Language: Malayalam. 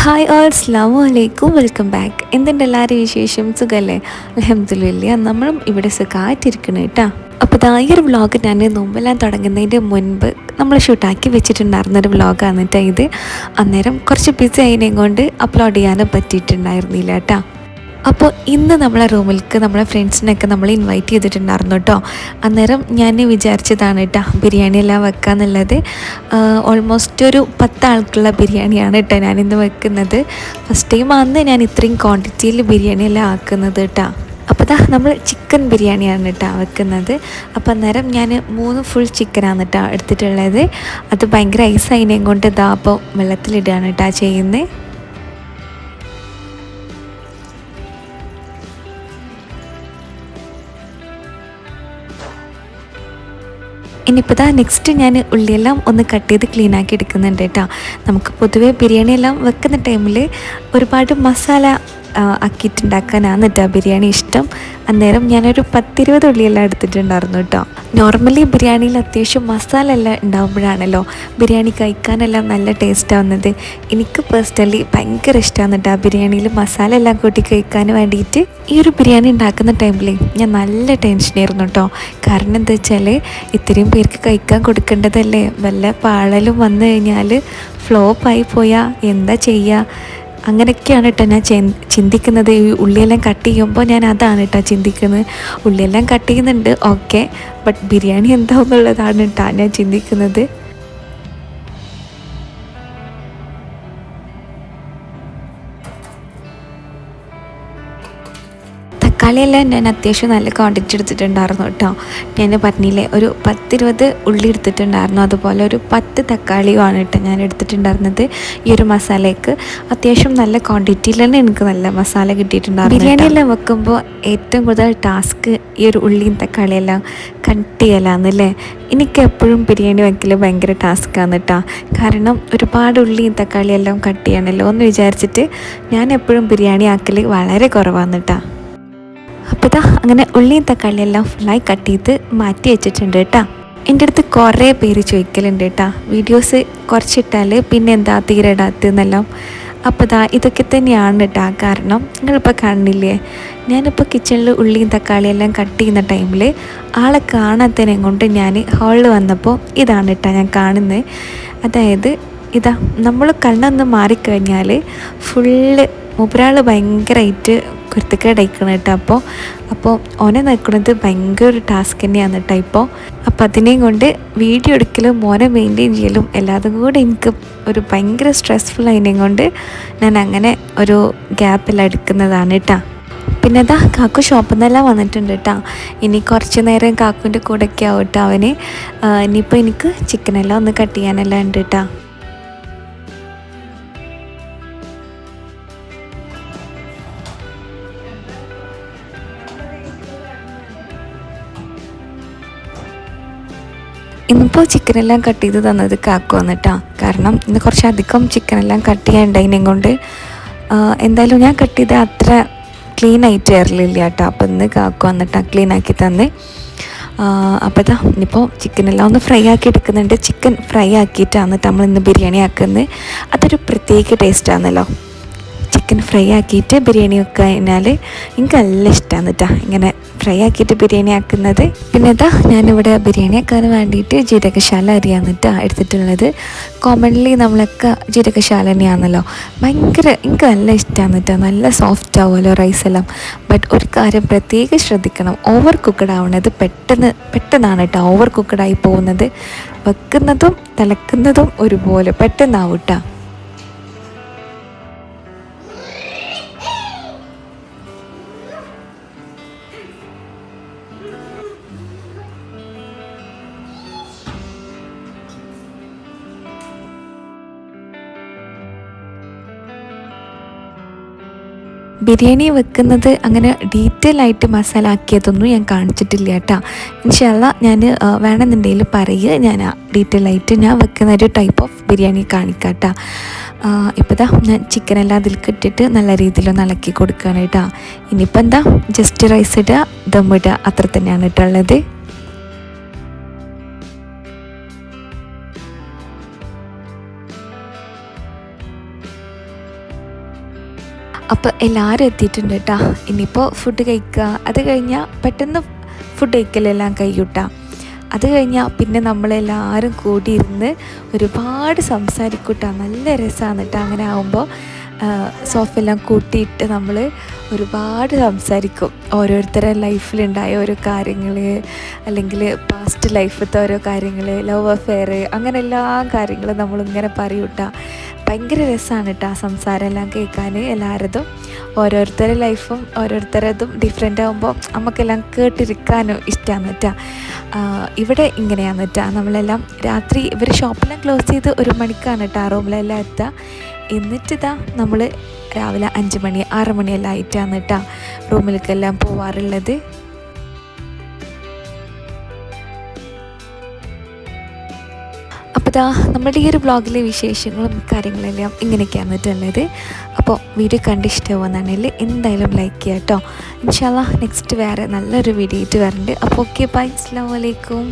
ഹായ് ഓൾ അസ്സലാമു അലൈക്കും, വെൽക്കം ബാക്ക്. എന്തുണ്ട് എല്ലാവരും വിശേഷം? സുഖമല്ലേ? അൽഹംദുലില്ലാ, നമ്മളും ഇവിടെ സുഖമായിട്ടിരിക്കണം കേട്ടോ. അപ്പോൾ ഈ ഒരു വ്ളോഗ് ഞാൻ നോമ്പെല്ലാം തുടങ്ങുന്നതിൻ്റെ മുൻപ് നമ്മൾ ഷൂട്ടാക്കി വെച്ചിട്ടുണ്ടായിരുന്നൊരു വ്ളോഗാണ് കേട്ടോ ഇത്. അന്നേരം കുറച്ച് ബിസി ആയതിനെയും കൊണ്ട് അപ്ലോഡ് ചെയ്യാനും പറ്റിയിട്ടുണ്ടായിരുന്നില്ല കേട്ടോ. അപ്പോൾ ഇന്ന് നമ്മളെ റൂമിലേക്ക് നമ്മളെ ഫ്രണ്ട്സിനൊക്കെ നമ്മൾ ഇൻവൈറ്റ് ചെയ്തിട്ടുണ്ടായിരുന്നു കേട്ടോ. അന്നേരം ഞാൻ വിചാരിച്ചതാണ് കേട്ടോ ബിരിയാണി എല്ലാം വെക്കാന്നുള്ളത്. ഓൾമോസ്റ്റ് ഒരു 10 ആൾക്കുള്ള ബിരിയാണിയാണ് കേട്ടോ ഞാനിന്ന് വെക്കുന്നത്. ഫസ്റ്റ് ടൈം അന്ന് ഞാൻ ഇത്രയും ക്വാണ്ടിറ്റിയിൽ ബിരിയാണി എല്ലാം ആക്കുന്നത് കേട്ടോ. അപ്പോൾ നമ്മൾ ചിക്കൻ ബിരിയാണിയാണ് കേട്ടോ വെക്കുന്നത്. അപ്പോൾ അന്നേരം ഞാൻ 3 ഫുൾ ചിക്കനാണ് കേട്ടോ എടുത്തിട്ടുള്ളത്. അത് ഭയങ്കര ഐസായതിനെയും കൊണ്ട് അപ്പോൾ വെള്ളത്തിലിടുകയാണ് കേട്ടോ ചെയ്യുന്നത്. ഇനിയിപ്പോൾ നെക്സ്റ്റ് ഞാൻ ഉള്ളിയെല്ലാം ഒന്ന് കട്ട് ചെയ്ത് ക്ലീനാക്കി എടുക്കുന്നുണ്ട് കേട്ടോ. നമുക്ക് പൊതുവേ ബിരിയാണി എല്ലാം വെക്കുന്ന ടൈമിൽ ഒരുപാട് മസാല ആക്കിയിട്ടുണ്ടാക്കാനാണ് കേട്ടോ ബിരിയാണി ഇഷ്ടം. അന്നേരം ഞാനൊരു 10-20 ഉള്ളിയെല്ലാം എടുത്തിട്ടുണ്ടായിരുന്നു കേട്ടോ. നോർമലി ബിരിയാണിയിൽ അത്യാവശ്യം മസാല എല്ലാം ഉണ്ടാകുമ്പോഴാണല്ലോ ബിരിയാണി കഴിക്കാനെല്ലാം നല്ല ടേസ്റ്റ് ആവുന്നത്. എനിക്ക് പേഴ്സണലി ഭയങ്കര ഇഷ്ടമാണ് കേട്ടോ ബിരിയാണിയിൽ മസാല എല്ലാം കൂട്ടി കഴിക്കാൻ വേണ്ടിയിട്ട്. ഈ ഒരു ബിരിയാണി ഉണ്ടാക്കുന്ന ടൈമിൽ ഞാൻ നല്ല ടെൻഷനായിരുന്നു കേട്ടോ. കാരണം എന്താ വെച്ചാൽ ഇത്രയും പേർക്ക് കഴിക്കാൻ കൊടുക്കേണ്ടതല്ലേ, വല്ല പാളലും വന്നു കഴിഞ്ഞാൽ ഫ്ലോപ്പായി പോയാൽ എന്താ ചെയ്യുക, അങ്ങനെയൊക്കെയാണ് കേട്ടോ ഞാൻ ചിന്തിക്കുന്നത്. ഈ ഉള്ളിയെല്ലാം കട്ട് ചെയ്യുമ്പോൾ ഞാൻ അതാണ് കേട്ടോ ചിന്തിക്കുന്നത്. ഉള്ളിയെല്ലാം കട്ട് ചെയ്യുന്നുണ്ട് ഓക്കെ, ബട്ട് ബിരിയാണി എന്താണെന്നുള്ളതാണ് കേട്ടോ ഞാൻ ചിന്തിക്കുന്നത്. തക്കാളിയെല്ലാം ഞാൻ അത്യാവശ്യം നല്ല ക്വാണ്ടിറ്റി എടുത്തിട്ടുണ്ടായിരുന്നു കേട്ടോ. ഞാൻ പറഞ്ഞില്ലേ ഒരു 10-20 ഉള്ളി എടുത്തിട്ടുണ്ടായിരുന്നു. അതുപോലെ ഒരു 10 തക്കാളിയുമാണ് കേട്ടോ ഞാൻ എടുത്തിട്ടുണ്ടായിരുന്നത്. ഈ ഒരു മസാലയ്ക്ക് അത്യാവശ്യം നല്ല ക്വാണ്ടിറ്റിയിൽ തന്നെ എനിക്ക് നല്ല മസാല കിട്ടിയിട്ടുണ്ടായിരുന്നു. ബിരിയാണിയെല്ലാം വെക്കുമ്പോൾ ഏറ്റവും കൂടുതൽ ടാസ്ക് ഈ ഒരു ഉള്ളിയും തക്കാളിയെല്ലാം കട്ട് ചെയ്യലാന്നല്ലേ. എനിക്ക് എപ്പോഴും ബിരിയാണി വയ്ക്കൽ ഭയങ്കര ടാസ്ക്കാണ് കേട്ടോ. കാരണം ഒരുപാട് ഉള്ളിയും തക്കാളിയെല്ലാം കട്ട് ചെയ്യണമല്ലോ എന്ന് വിചാരിച്ചിട്ട് ഞാൻ എപ്പോഴും ബിരിയാണി ആക്കൽ വളരെ കുറവാണ് കേട്ടോ. അപ്പോൾ അങ്ങനെ ഉള്ളിയും തക്കാളിയെല്ലാം ഫുള്ളായി കട്ട് ചെയ്ത് മാറ്റി വെച്ചിട്ടുണ്ട് കേട്ടോ. എൻ്റെ അടുത്ത് കുറേ പേര് ചോദിക്കലുണ്ട് കേട്ടോ, വീഡിയോസ് കുറച്ചിട്ടാൽ പിന്നെ എന്താ തീരെ ഇടാത്തെന്നെല്ലാം. അപ്പോൾ ഇതൊക്കെ തന്നെയാണ് കേട്ടോ കാരണം. നിങ്ങളിപ്പോൾ കാണുന്നില്ലേ, ഞാനിപ്പോൾ കിച്ചണിൽ ഉള്ളിയും തക്കാളിയെല്ലാം കട്ട് ചെയ്യുന്ന ടൈമിൽ ആളെ കാണാത്തതിനെ കൊണ്ട് ഞാൻ ഹാളിൽ വന്നപ്പോൾ ഇതാണ് കേട്ടോ ഞാൻ കാണുന്നത്. അതായത് നമ്മൾ കണ്ണൊന്ന് മാറിക്കഴിഞ്ഞാൽ ഫുള്ള് മൂപ്പരാൾ ഭയങ്കരമായിട്ട് കുരുത്തക്കേടയക്കണം കേട്ടോ. അപ്പോൾ ഓനെ നിൽക്കുന്നത് ഭയങ്കര ഒരു ടാസ്ക് തന്നെയാണ് കേട്ടോ അപ്പോൾ അതിനെയും കൊണ്ട് വീഡിയോ എടുക്കലും മോനെ മെയിൻറ്റെയിൻ ചെയ്യലും എല്ലാതും കൂടെ എനിക്ക് ഒരു ഭയങ്കര സ്ട്രെസ്ഫുൾ അതിനെയും കൊണ്ട് ഞാൻ അങ്ങനെ ഒരു ഗ്യാപ്പെല്ലാം എടുക്കുന്നതാണ് കേട്ടോ. പിന്നെ കാക്കു ഷോപ്പിൽ നിന്നെല്ലാം വന്നിട്ടുണ്ട് കേട്ടോ. ഇനി കുറച്ച് നേരം കാക്കുവിൻ്റെ കൂടെയൊക്കെ ആവും കേട്ടോ അവന്. ഇനിയിപ്പോൾ എനിക്ക് ചിക്കനെല്ലാം ഒന്ന് കട്ട് ചെയ്യാനെല്ലാം ഉണ്ട് കേട്ടോ. ഇന്നിപ്പോൾ ചിക്കനെല്ലാം കട്ട് ചെയ്ത് തന്നത് കാക്കു വന്നിട്ടാ. കാരണം ഇന്ന് കുറച്ചധികം ചിക്കനെല്ലാം കട്ട് ചെയ്യാനുണ്ടതിനെയും കൊണ്ട് എന്തായാലും ഞാൻ കട്ട് ചെയ്ത് അത്ര ക്ലീൻ ആയിട്ട് വരലില്ല കേട്ടോ. അപ്പോൾ ഇന്ന് കാക്കു വന്നിട്ടാ ക്ലീൻ ആക്കി തന്നെ. അപ്പോൾ ഇനിയിപ്പോൾ ചിക്കനെല്ലാം ഒന്ന് ഫ്രൈ ആക്കി എടുക്കുന്നുണ്ട്. ചിക്കൻ ഫ്രൈ ആക്കിയിട്ടാണ് നമ്മൾ ഇന്ന് ബിരിയാണി ആക്കുന്നത്. അതൊരു പ്രത്യേക ടേസ്റ്റാണല്ലോ. ചിക്കൻ ഫ്രൈ ആക്കിയിട്ട് ബിരിയാണി വെക്കുക കഴിഞ്ഞാൽ എനിക്ക് നല്ല ഇഷ്ടമാണ് കേട്ടോ ഇങ്ങനെ ഫ്രൈ ആക്കിയിട്ട് ബിരിയാണി ആക്കുന്നത്. പിന്നെ ഞാനിവിടെ ബിരിയാണി ആക്കാൻ വേണ്ടിയിട്ട് ജീരകശാല അരിയാണ് കേട്ടോ എടുത്തിട്ടുള്ളത്. കോമൺലി നമ്മളൊക്കെ ജീരകശാല തന്നെയാണല്ലോ. ഭയങ്കര എനിക്ക് നല്ല ഇഷ്ടമാണ് കേട്ടോ. നല്ല സോഫ്റ്റ് ആവുമല്ലോ റൈസെല്ലാം. ബട്ട് ഒരു കാര്യം പ്രത്യേകം ശ്രദ്ധിക്കണം, ഓവർ കുക്കഡ് ആവണത് പെട്ടെന്നാണ് കേട്ടോ ഓവർ കുക്കഡായി പോകുന്നത്. വെക്കുന്നതും തിളക്കുന്നതും ഒരുപോലെ പെട്ടെന്നാവും കേട്ടോ. ബിരിയാണി വെക്കുന്നത് അങ്ങനെ ഡീറ്റെയിൽ ആയിട്ട് മസാല ആക്കിയതൊന്നും ഞാൻ കാണിച്ചിട്ടില്ല കേട്ടോ. ഇൻഷാ അല്ലാഹ് ഞാൻ വേണമെന്നുണ്ടെങ്കിൽ പറയുക, ഞാൻ ഡീറ്റെയിൽ ആയിട്ട് ഞാൻ വെക്കുന്ന ഒരു ടൈപ്പ് ഓഫ് ബിരിയാണി കാണിക്കാം കേട്ടോ. ഇപ്പോൾ ഞാൻ ചിക്കനെല്ലാം അതിലേക്ക് ഇട്ടിട്ട് നല്ല രീതിയിലൊന്ന് ഇളക്കി കൊടുക്കുകയാണ് കേട്ടോ. ഇനിയിപ്പോൾ ജസ്റ്റ് റൈസ് ഇടുക, ദമ്മിടുക, അത്ര തന്നെയാണ് കേട്ടോ ഉള്ളത്. അപ്പോൾ എല്ലാവരും എത്തിയിട്ടുണ്ട് കേട്ടോ. ഇനിയിപ്പോൾ ഫുഡ് കഴിക്കുക, അത് കഴിഞ്ഞാൽ പെട്ടെന്ന് ഫുഡ് കഴിക്കലെല്ലാം കഴിയൂട്ടാ. അത് കഴിഞ്ഞാൽ പിന്നെ നമ്മളെല്ലാവരും കൂടിയിരുന്ന് ഒരുപാട് സംസാരിക്കൂട്ടാ. നല്ല രസമാണ് കേട്ടോ. അങ്ങനെ ആകുമ്പോൾ സോഫയെല്ലാം കൂട്ടിയിട്ട് നമ്മൾ ഒരുപാട് സംസാരിക്കും. ഓരോരുത്തരുടെ ലൈഫിലുണ്ടായ ഓരോ കാര്യങ്ങൾ, അല്ലെങ്കിൽ പാസ്റ്റ് ലൈഫത്തെ ഓരോ കാര്യങ്ങൾ, ലവ് അഫെയർ, അങ്ങനെ എല്ലാ കാര്യങ്ങളും നമ്മളിങ്ങനെ പറയൂട്ടാ. ഭയങ്കര രസമാണ് കേട്ടോ ആ സംസാരമെല്ലാം കേൾക്കാൻ. എല്ലാവരതും ഓരോരുത്തരുടെ ലൈഫും ഓരോരുത്തരതും ഡിഫറെൻ്റ് ആകുമ്പോൾ നമുക്കെല്ലാം കേട്ടിരിക്കാനും ഇഷ്ടമാണ് കേട്ടോ. ഇവിടെ ഇങ്ങനെയാണ് കേട്ടോ. നമ്മളെല്ലാം രാത്രി ഇവർ ഷോപ്പെല്ലാം ക്ലോസ് ചെയ്ത് 1 മണിക്കാണ് കേട്ടോ ആ റൂമിലെല്ലാം എത്തുക. എന്നിട്ടിതാ നമ്മൾ രാവിലെ 5 മണി 6 മണിയെല്ലാം ആയിട്ടാണ് കേട്ടോ റൂമിലേക്കെല്ലാം പോവാറുള്ളത്. അപ്പോൾ ഇതാ നമ്മുടെ ഈ ഒരു ബ്ലോഗിലെ വിശേഷങ്ങളും കാര്യങ്ങളെല്ലാം ഇങ്ങനെയൊക്കെയാണ് കേട്ടുള്ളത്. അപ്പോൾ വീഡിയോ കണ്ട് ഇഷ്ടമാവുകയാണെങ്കിൽ എന്തായാലും ലൈക്ക് ചെയ്യാം കേട്ടോ. ഇൻഷാ അല്ലാഹ് നെക്സ്റ്റ് വേറെ നല്ലൊരു വീഡിയോ ആയിട്ട് വരുന്നുണ്ട്. അപ്പോൾ ഓക്കെ, ബൈ, അസ്സലാമു അലൈക്കും.